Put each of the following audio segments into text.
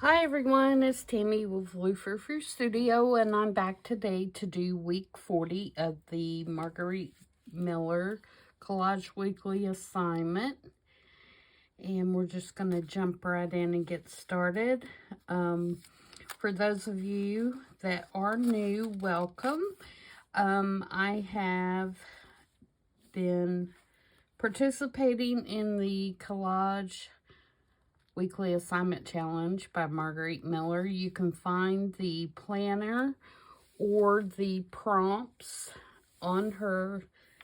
Hi everyone, it's Tammy with Frou-frou Studio, and I'm back today to do week 40 of the Margarete Miller Collage Weekly Assignment. And we're just going to jump right in and get started. For those of you that are new, welcome. I have been participating in the Collage Weekly Assignment Challenge by Margarete Miller. You can find the planner or the prompts on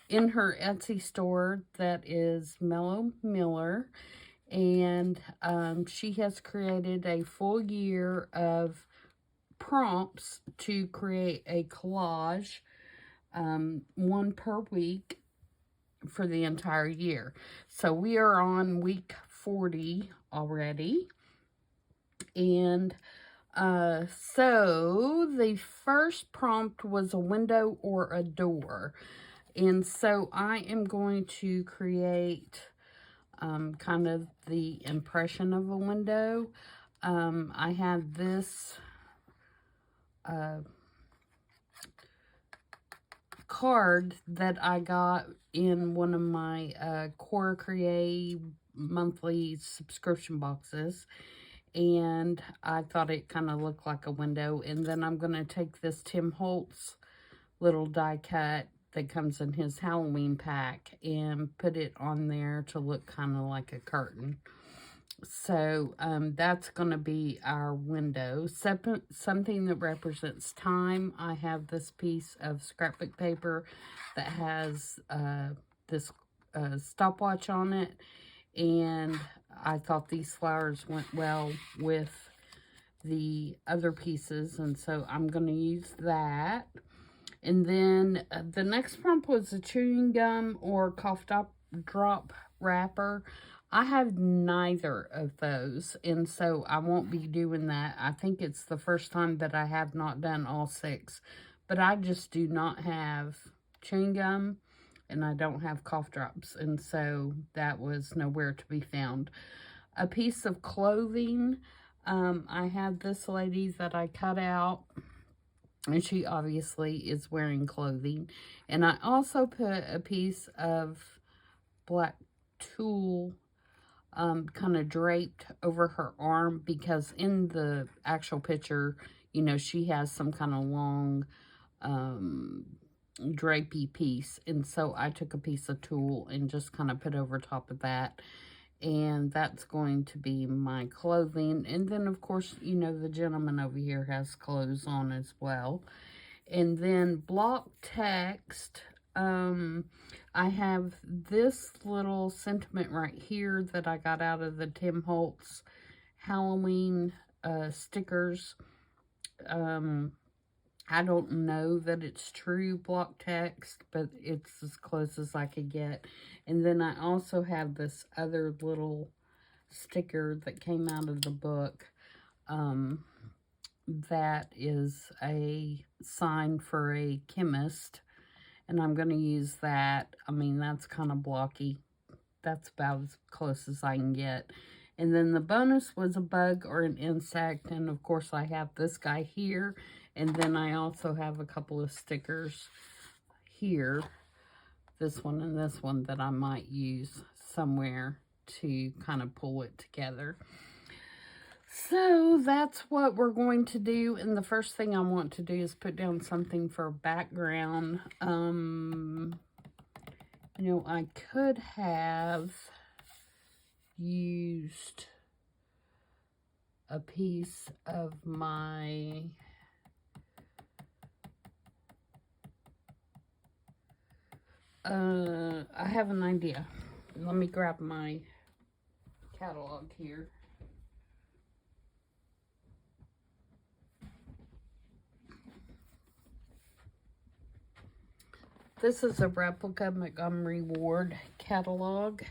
in her Etsy store that is mellowmiller, and she has created a full year of prompts to create a collage, one per week for the entire year. So we are on week 40 already. And so the first prompt was a window or a door. And so I am going to create kind of the impression of a window. I have this card that I got in one of my Cora Create monthly subscription boxes, and I thought it kind of looked like a window. And then I'm going to take this Tim Holtz little die cut that comes in his Halloween pack and put it on there to look kind of like a curtain. So that's going to be our window. Something that represents time. I have this piece of scrapbook paper that has this stopwatch on it, and I thought these flowers went well with the other pieces, and so I'm going to use that. And then the next prompt was a chewing gum or cough drop wrapper. I have neither of those, and so I won't be doing that. I think it's the first time that I have not done all 6, but I just do not have chewing gum, and I don't have cough drops, and so that was nowhere to be found. A piece of clothing. I have this lady that I cut out, and she obviously is wearing clothing. And I also put a piece of black tulle kind of draped over her arm, because in the actual picture, you know, she has some kind of long drapey piece. And so I took a piece of tulle and just kind of put over top of that. And that's going to be my clothing. And then, of course, you know, the gentleman over here has clothes on as well. And then block text. I have this little sentiment right here that I got out of the Tim Holtz Halloween stickers. I don't know that it's true block text, but it's as close as I could get. And then I also have this other little sticker that came out of the book that is a sign for a chemist, and I'm going to use that. I mean, that's kind of blocky. That's about as close as I can get. And then the bonus was a bug or an insect, and of course I have this guy here, and then I also have a couple of stickers here, this one and this one, that I might use somewhere to kind of pull it together. So that's what we're going to do. And the first thing I want to do is put down something for background. You know, I could have used a piece of my I have an idea. Let me grab my catalog here. This is a replica Montgomery Ward catalog,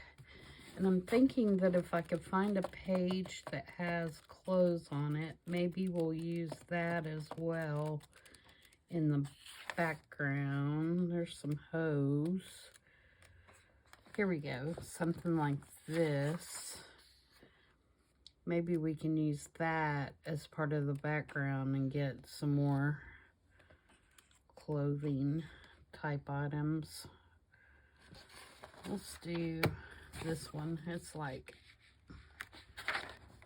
and I'm thinking that if I could find a page that has clothes on it, maybe we'll use that as well in the background. There's some hose. Here we go, something like this. maybe we can use that as part of the background and get some more clothing type items. Let's do this one. It's like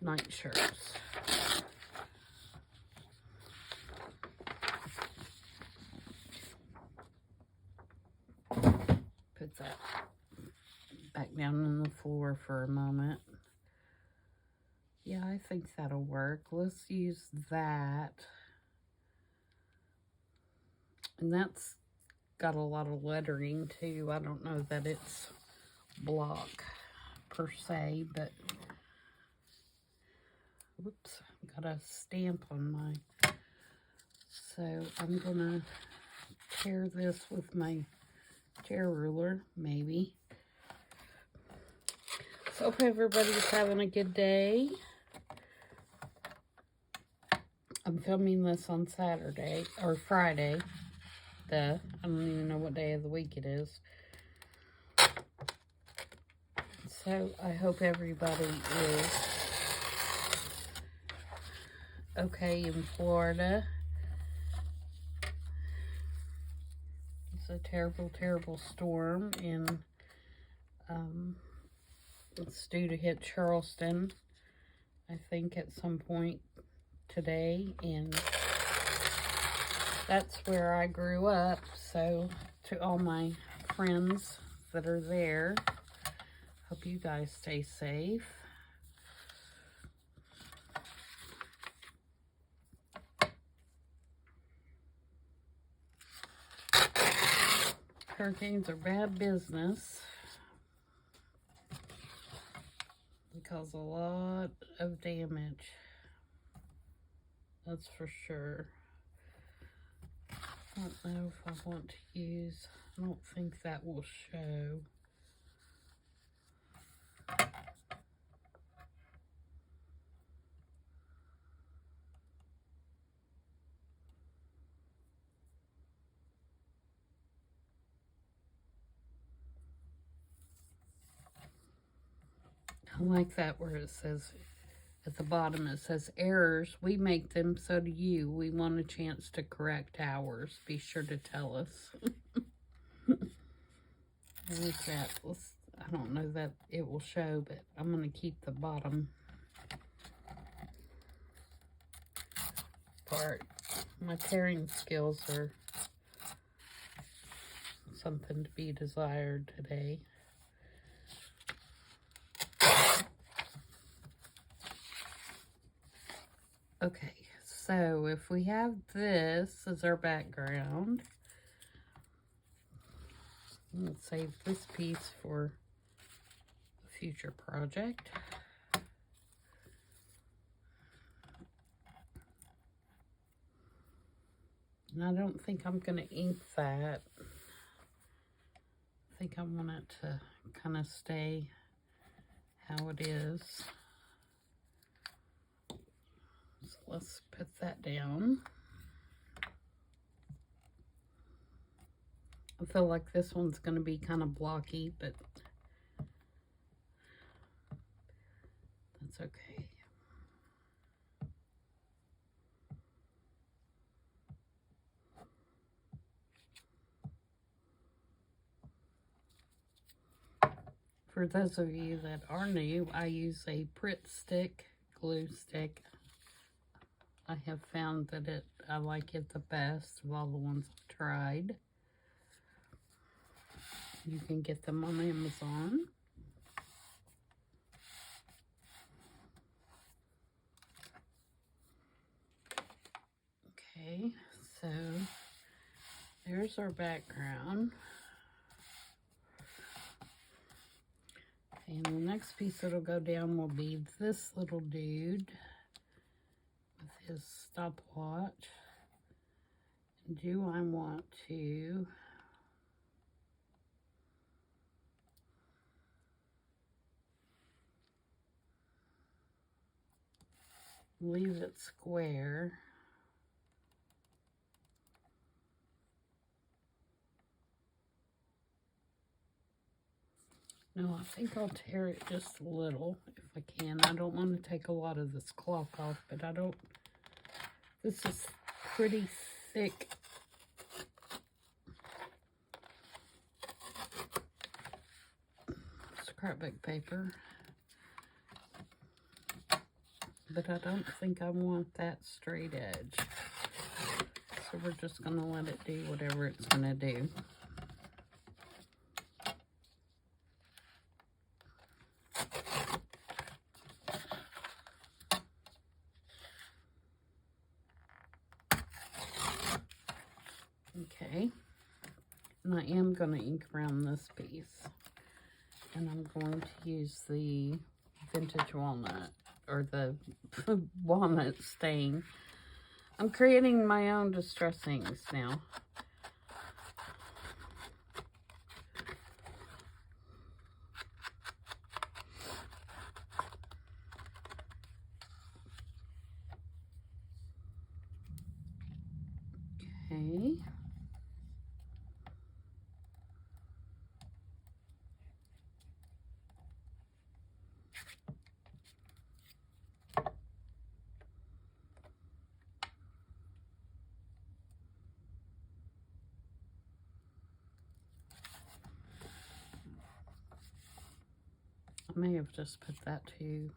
night shirts. Put that back down on the floor for a moment. Yeah, I think that'll work. Let's use that. And that's got a lot of lettering too. I don't know that it's block per se, but whoops, got a stamp on my. So I'm gonna tear this with my tear ruler, maybe. So hope everybody's having a good day. I'm filming this on Saturday or Friday. I don't even know what day of the week it is. So I hope everybody is okay in Florida. It's a terrible, terrible storm, and it's due to hit Charleston, I think, at some point today, and that's where I grew up. So to all my friends that are there, hope you guys stay safe. Hurricanes are bad business. They cause a lot of damage. That's for sure. I don't know if I want to use, I don't think that will show. I like that where it says, at the bottom it says, errors, we make them, so do you. We want a chance to correct ours. Be sure to tell us. There's that. I don't know that it will show, but I'm going to keep the bottom part. My tearing skills are something to be desired today. Okay, so if we have this as our background, let's save this piece for a future project. And I don't think I'm going to ink that. I think I want it to kind of stay how it is. So let's put that down. I feel like this one's going to be kind of blocky, but that's okay. For those of you that are new, I use a Pritt stick, glue stick. I have found that I like it the best of all the ones I've tried. You can get them on Amazon. Okay, so there's our background. And the next piece that'll go down will be this little dude with his stopwatch. Do I want to leave it square? No, I think I'll tear it just a little if I can. I don't want to take a lot of this cloth off, but I don't. This is pretty thick. Scrapbook paper. But I don't think I want that straight edge. So we're just going to let it do whatever it's going to do. Okay. And I am going to ink around this piece. And I'm going to use the vintage walnut, or the walnut stain. I'm creating my own distress inks now. Okay. I may have just put that too.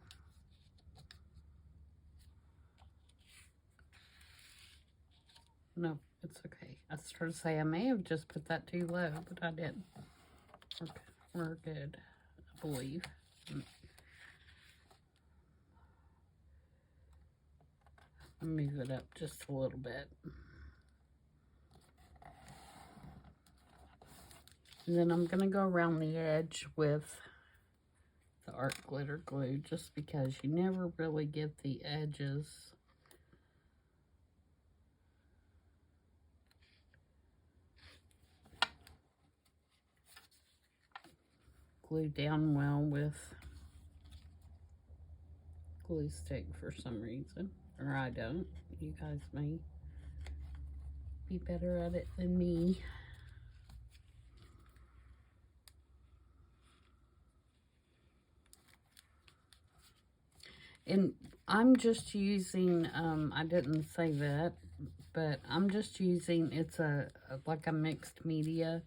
No, it's okay. I started to say I may have just put that too low, but I didn't. Okay, we're good, I believe. I'll move it up just a little bit. And then I'm going to go around the edge with the art glitter glue, just because you never really get the edges glued down well with glue stick for some reason. Or I don't. You guys may be better at it than me. And I'm just using, I didn't say that, but I'm just using, it's like a mixed media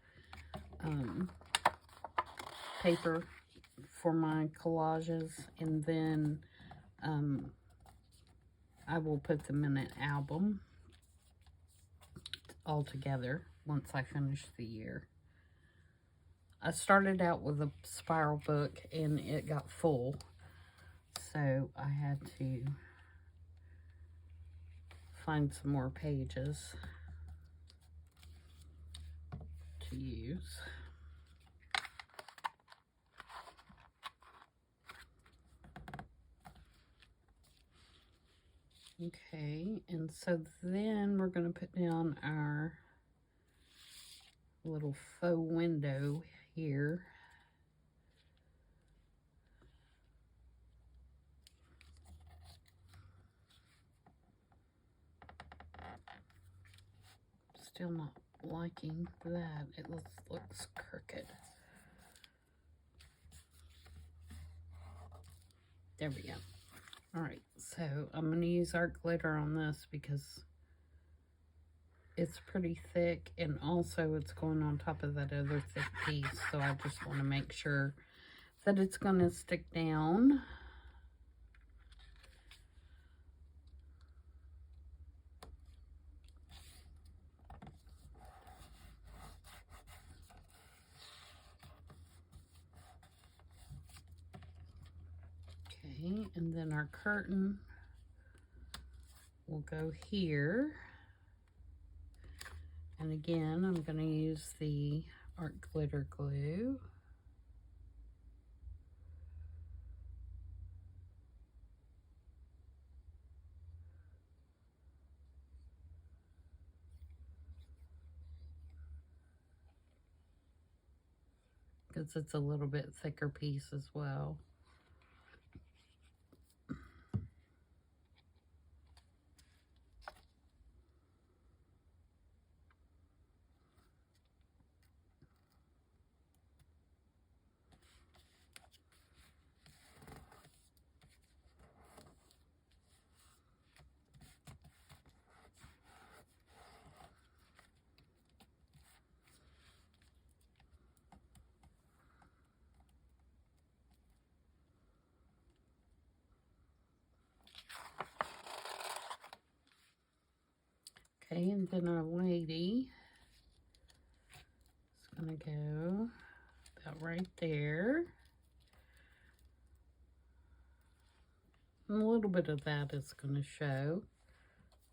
paper for my collages, and then I will put them in an album all together once I finish the year. I started out with a spiral book and it got full, so I had to find some more pages to use. Okay, and so then we're going to put down our little faux window here. Still not liking that. It looks crooked. There we go. Alright, so I'm going to use art glitter on this because it's pretty thick, and also it's going on top of that other thick piece, so I just want to make sure that it's going to stick down. Okay, and then our curtain will go here. And again, I'm going to use the art glitter glue. Because it's a little bit thicker piece as well. Okay, and then our lady is going to go about right there. And a little bit of that is going to show,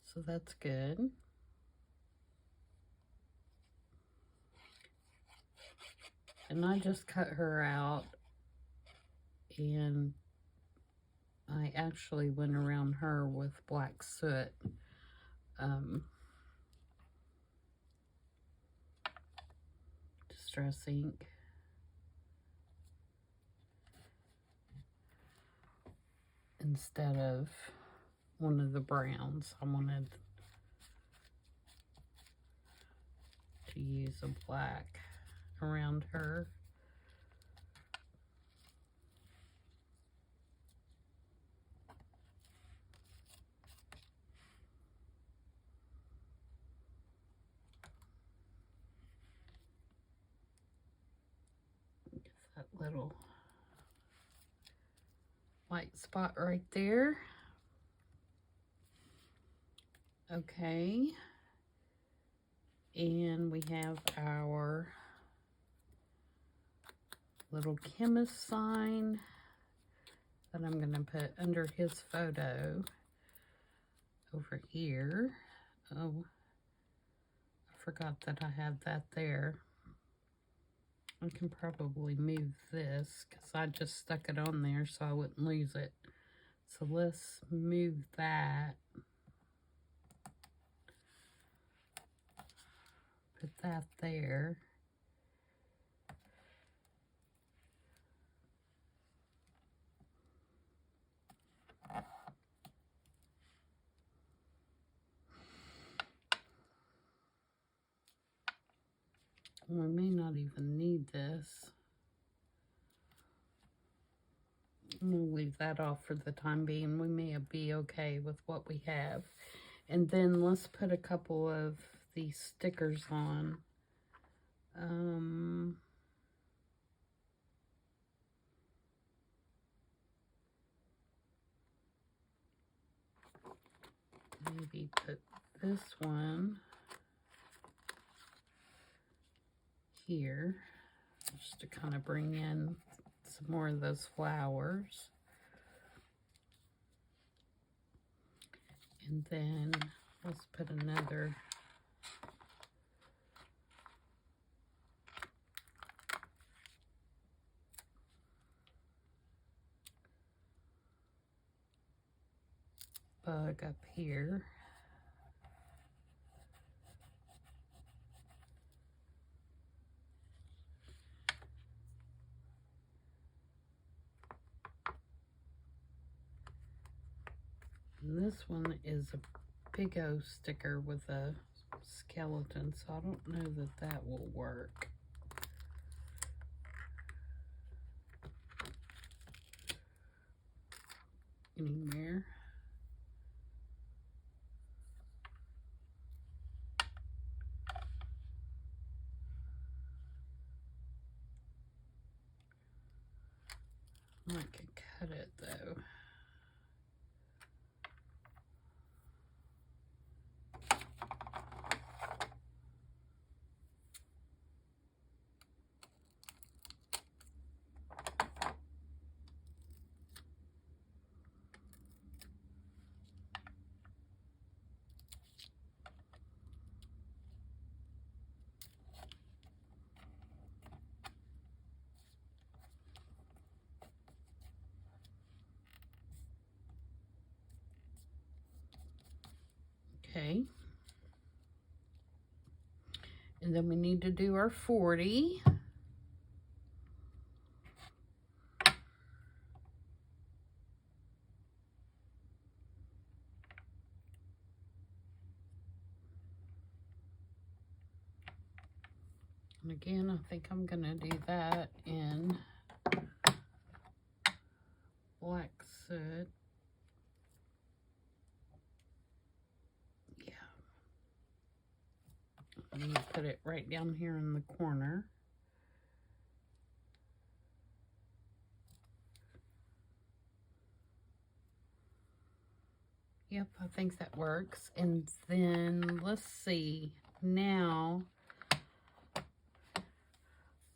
so that's good. And I just cut her out, and I actually went around her with black soot. Distress ink. Instead of one of the browns, I wanted to use a black around her. Get that little white spot right there. Okay. And we have our little chemist sign that I'm going to put under his photo over here. Oh, I forgot that I had that there. I can probably move this because I just stuck it on there so I wouldn't lose it. So let's move that. Put that there. We may not even need this. I'm going to leave that off for the time being. We may be okay with what we have. And then let's put a couple of these stickers on. Maybe put this one here, just to kind of bring in some more of those flowers. And then let's put another bug up here. And this one is a big O sticker with a skeleton, so I don't know that that will work. Anywhere. I could cut it though. Okay. And then we need to do our 40. And again, I think I'm going to do that in black soot. Yeah. I'm going to put it right down here in the corner. Yep, I think that works. And then let's see. Now,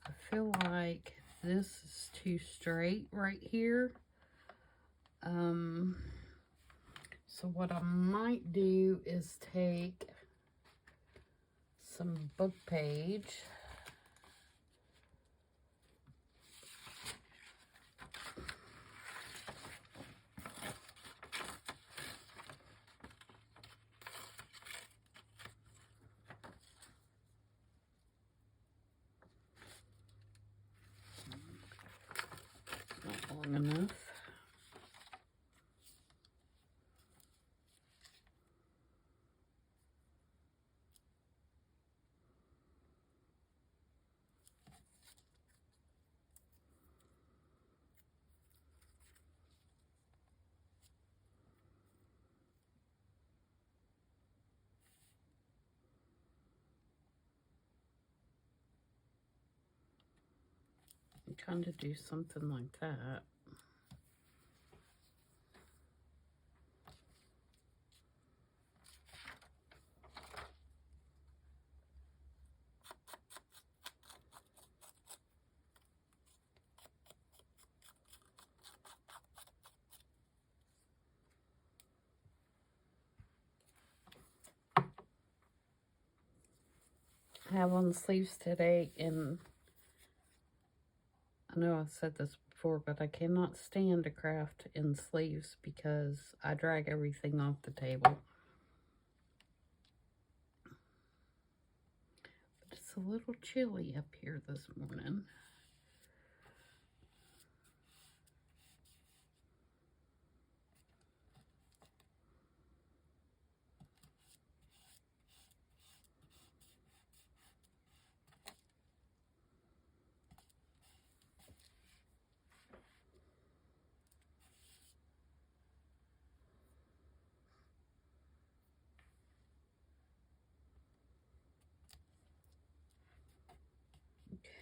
I feel like this is too straight right here. So what I might do is take some book page. Not long enough. Kind of do something like that. I have on the sleeves today, and I know I've said this before, but I cannot stand to craft in sleeves because I drag everything off the table. But it's a little chilly up here this morning.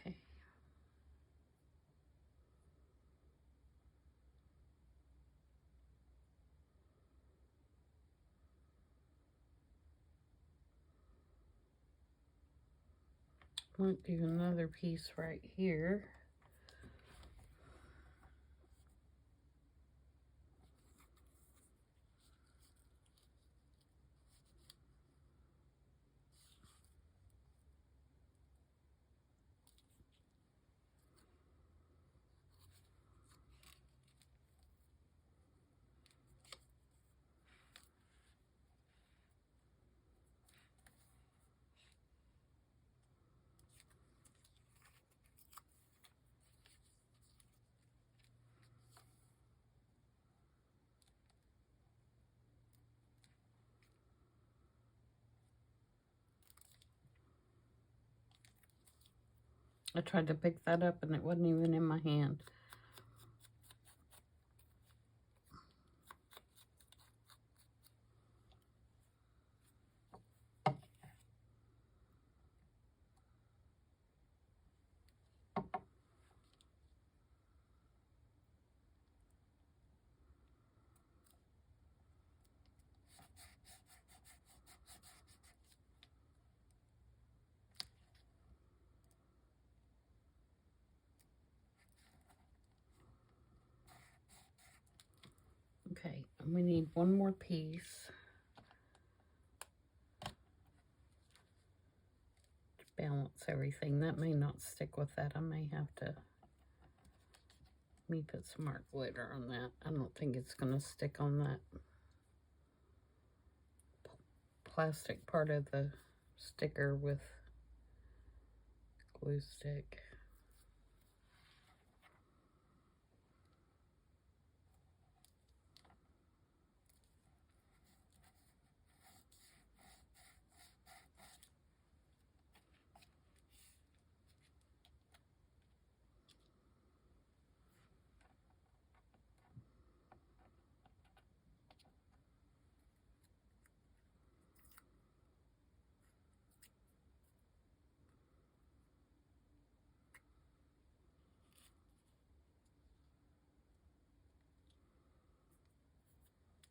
Okay. Might do another piece right here. I tried to pick that up and it wasn't even in my hand. Okay, and we need one more piece to balance everything. That may not stick with that. I may have to put some art glitter on that. I don't think it's going to stick on that plastic part of the sticker with glue stick.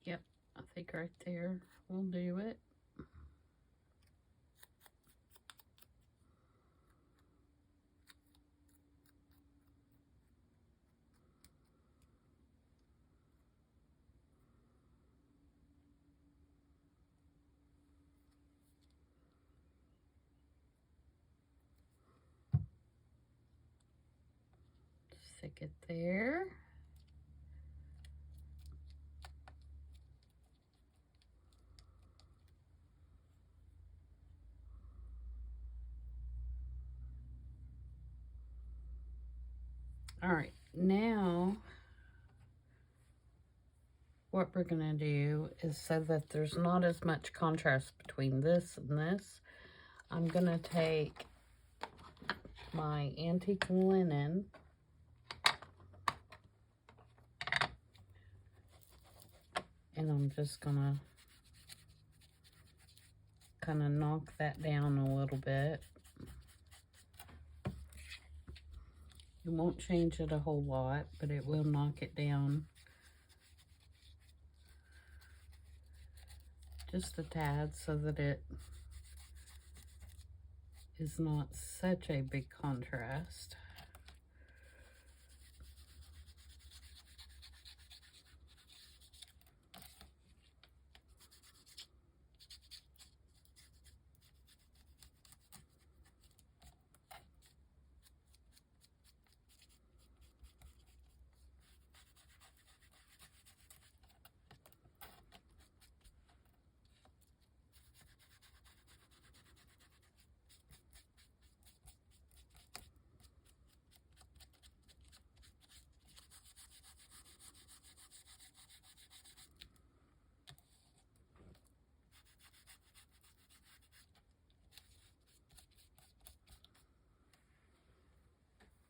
Yep, I think right there will do it. Stick it there. All right, now what we're gonna do is, so that there's not as much contrast between this and this, I'm gonna take my antique linen and I'm just gonna kind of knock that down a little bit. It won't change it a whole lot, but it will knock it down just a tad so that it is not such a big contrast.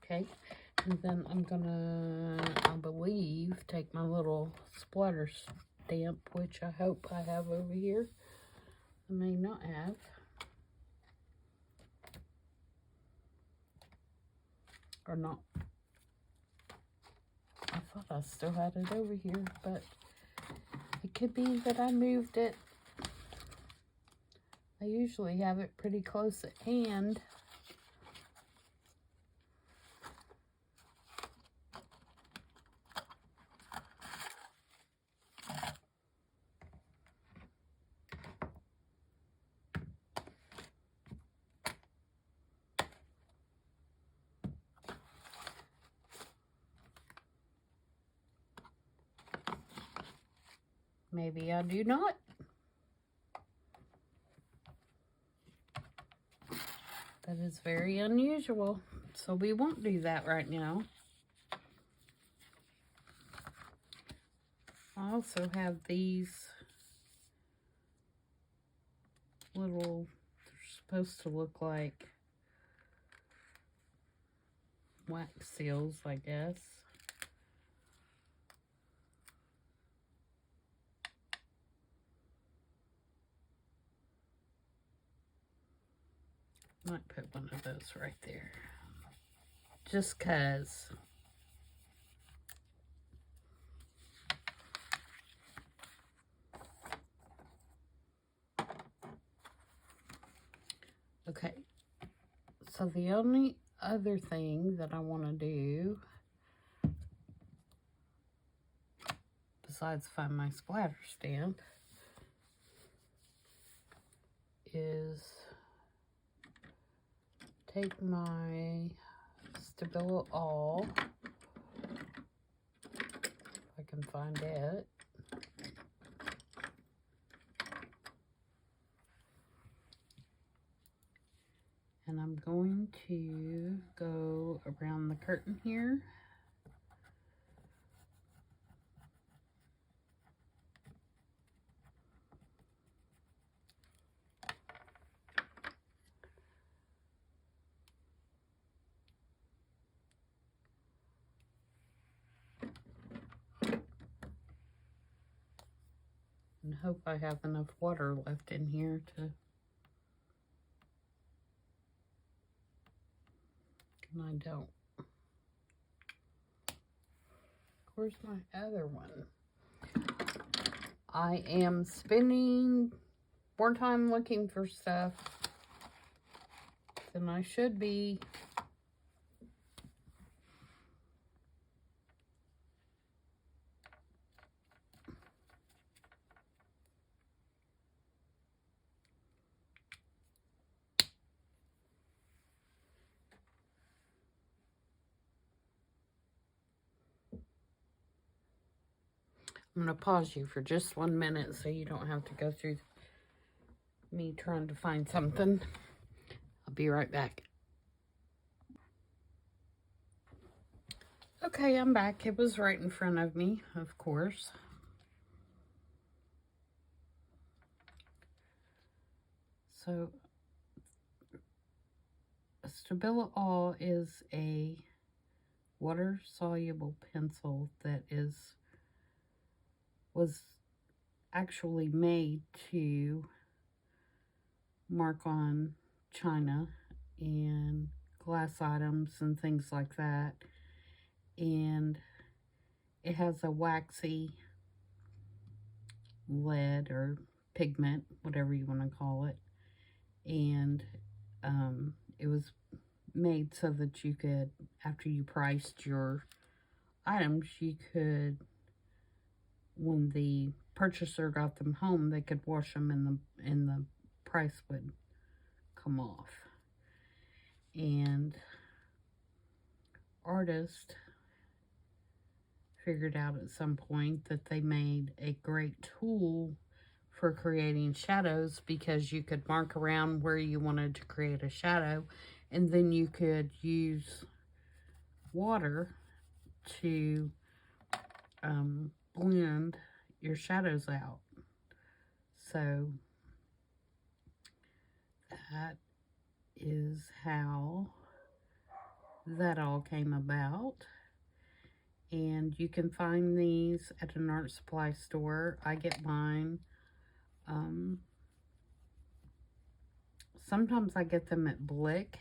Okay, and then I'm gonna, I believe, take my little splatter stamp, which I hope I have over here. I may not have. Or not. I thought I still had it over here, but it could be that I moved it. I usually have it pretty close at hand. Maybe I do not. That is very unusual. So we won't do that right now. I also have these little, they're supposed to look like wax seals, I guess. Might put one of those right there. Just 'cause. Okay. So the only other thing that I want to do, besides find my splatter stamp, is take my Stabilo All, if I can find it, and I'm going to go around the curtain here. And hope I have enough water left in here to, and I don't. Where's my other one? I am spending more time looking for stuff than I should be. I'm going to pause you for just 1 minute so you don't have to go through me trying to find something. I'll be right back. Okay, I'm back. It was right in front of me, of course. So, Stabilo is a water-soluble pencil that was actually made to mark on china and glass items and things like that. And it has a waxy lead or pigment, whatever you want to call it. And it was made so that you could, after you priced your items, you could, when the purchaser got them home, they could wash them and the price would come off. And artists figured out at some point that they made a great tool for creating shadows, because you could mark around where you wanted to create a shadow, and then you could use water to blend your shadows out. So that is how that all came about. And you can find these at an art supply store. I get mine. Sometimes I get them at Blick,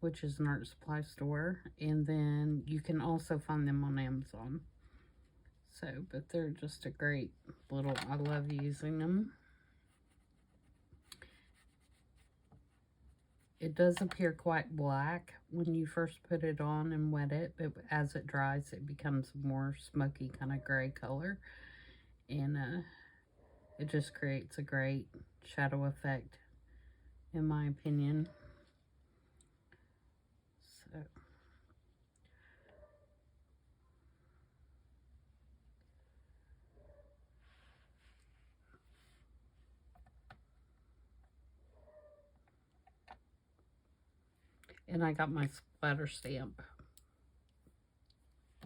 which is an art supply store. And then you can also find them on Amazon. So, but they're just a great little, I love using them. It does appear quite black when you first put it on and wet it, but as it dries, it becomes a more smoky kind of gray color. And it just creates a great shadow effect, in my opinion. So, and I got my splatter stamp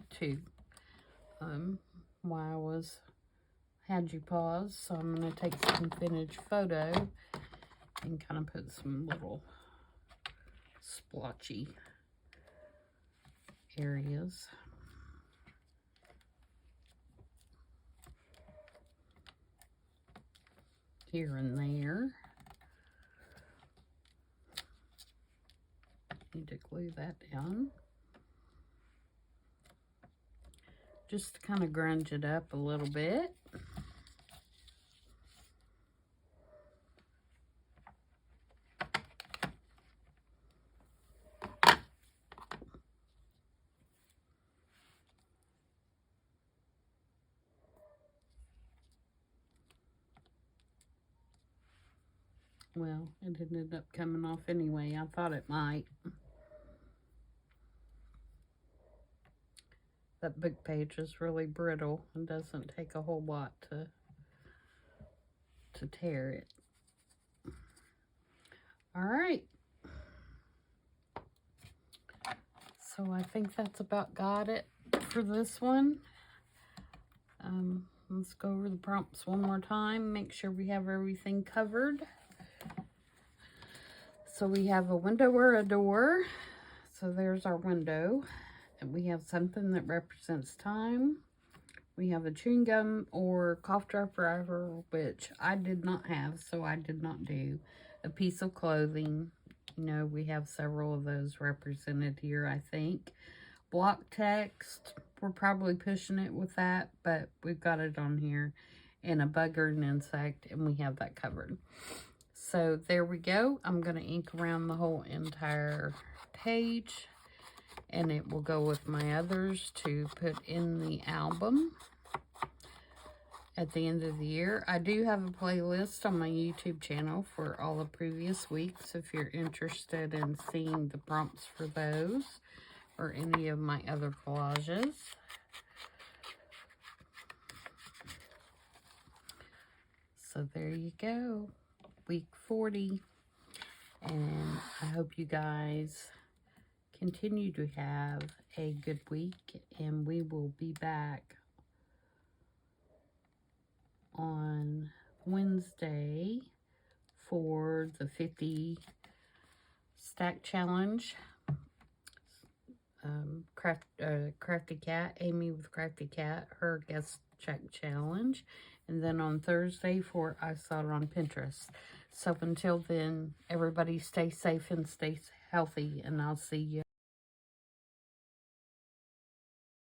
too. While I had you pause, so I'm going to take some vintage photo and kind of put some little splotchy areas. Here and there. Need to glue that down. Just to kind of grunge it up a little bit. Well, it ended up coming off anyway. I thought it might. That book page is really brittle and doesn't take a whole lot to tear it. All right. So I think that's about got it for this one. Let's go over the prompts one more time. Make sure we have everything covered. So we have a window or a door. So there's our window. And we have something that represents time. We have a chewing gum or cough drop forever, which I did not have, so I did not do. A piece of clothing. You know, we have several of those represented here, I think. Block text, we're probably pushing it with that, but we've got it on here. And a bugger and insect, and we have that covered. So there we go. I'm going to ink around the whole entire page, and it will go with my others to put in the album at the end of the year. I do have a playlist on my YouTube channel for all the previous weeks if you're interested in seeing the prompts for those or any of my other collages. So there you go, week 40. And I hope you guys continue to have a good week, and we will be back on Wednesday for the 50 stack challenge. Crafty Cat, Amy with Crafty Cat, her guest check challenge. And then on Thursday for I Saw It on Pinterest. So until then, everybody stay safe and stay healthy, and I'll see you.